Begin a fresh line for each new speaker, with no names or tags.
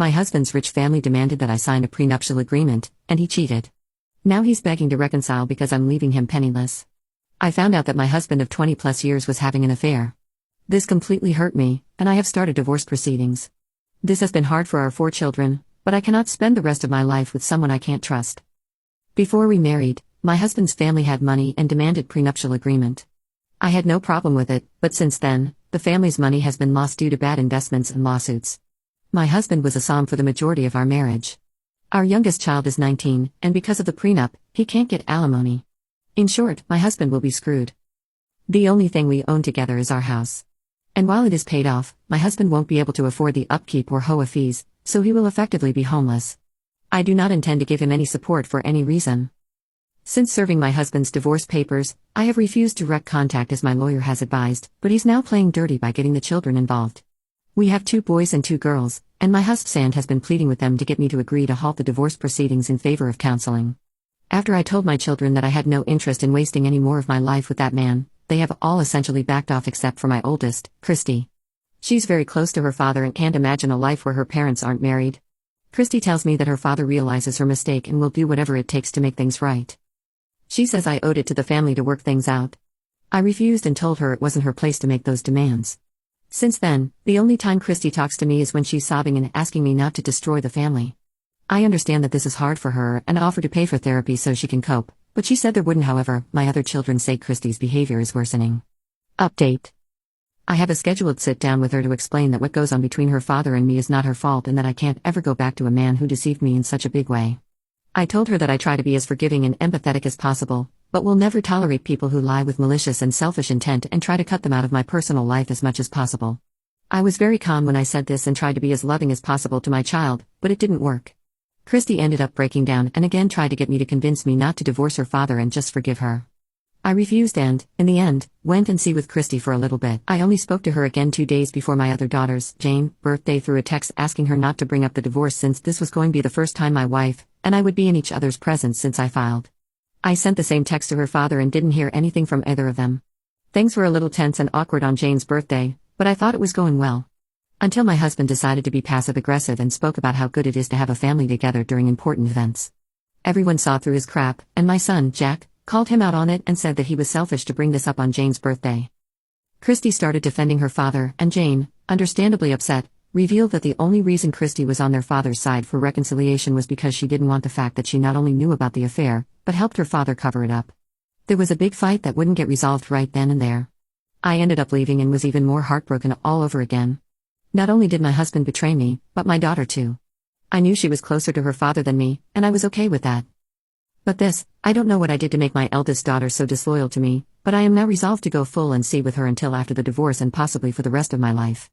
My husband's rich family demanded that I sign a prenuptial agreement, and he cheated. Now he's begging to reconcile because I'm leaving him penniless. I found out that my husband of 20 plus years was having an affair. This completely hurt me, and I have started divorce proceedings. This has been hard for our 4 children, but I cannot spend the rest of my life with someone I can't trust. Before we married, my husband's family had money and demanded prenuptial agreement. I had no problem with it, but since then, the family's money has been lost due to bad investments and lawsuits. My husband was a Psalm for the majority of our marriage. Our youngest child is 19, and because of the prenup, he can't get alimony. In short, my husband will be screwed. The only thing we own together is our house. And while it is paid off, my husband won't be able to afford the upkeep or HOA fees, so he will effectively be homeless. I do not intend to give him any support for any reason. Since serving my husband's divorce papers, I have refused direct contact as my lawyer has advised, but he's now playing dirty by getting the children involved. We have 2 boys and 2 girls, and my husband has been pleading with them to get me to agree to halt the divorce proceedings in favor of counseling. After I told my children that I had no interest in wasting any more of my life with that man, they have all essentially backed off except for my oldest, Christy. She's very close to her father and can't imagine a life where her parents aren't married. Christy tells me that her father realizes her mistake and will do whatever it takes to make things right. She says I owed it to the family to work things out. I refused and told her it wasn't her place to make those demands. Since then, the only time Christy talks to me is when she's sobbing and asking me not to destroy the family. I understand that this is hard for her and offer to pay for therapy so she can cope, but she said there wouldn't. However, my other children say Christy's behavior is worsening. Update. I have a scheduled sit-down with her to explain that what goes on between her father and me is not her fault and that I can't ever go back to a man who deceived me in such a big way. I told her that I try to be as forgiving and empathetic as possible, but will never tolerate people who lie with malicious and selfish intent and try to cut them out of my personal life as much as possible. I was very calm when I said this and tried to be as loving as possible to my child, but it didn't work. Christy ended up breaking down and again tried to get me to convince me not to divorce her father and just forgive her. I refused and, in the end, went and see with Christy for a little bit. I only spoke to her again 2 days before my other daughter's, Jane, birthday through a text asking her not to bring up the divorce since this was going to be the first time my wife and I would be in each other's presence since I filed. I sent the same text to her father and didn't hear anything from either of them. Things were a little tense and awkward on Jane's birthday, but I thought it was going well. Until my husband decided to be passive-aggressive and spoke about how good it is to have a family together during important events. Everyone saw through his crap, and my son, Jack, called him out on it and said that he was selfish to bring this up on Jane's birthday. Christy started defending her father, and Jane, understandably upset, revealed that the only reason Christy was on their father's side for reconciliation was because she didn't want the fact that she not only knew about the affair, but helped her father cover it up. There was a big fight that wouldn't get resolved right then and there. I ended up leaving and was even more heartbroken all over again. Not only did my husband betray me, but my daughter too. I knew she was closer to her father than me, and I was okay with that. But this, I don't know what I did to make my eldest daughter so disloyal to me, but I am now resolved to go full and see with her until after the divorce and possibly for the rest of my life.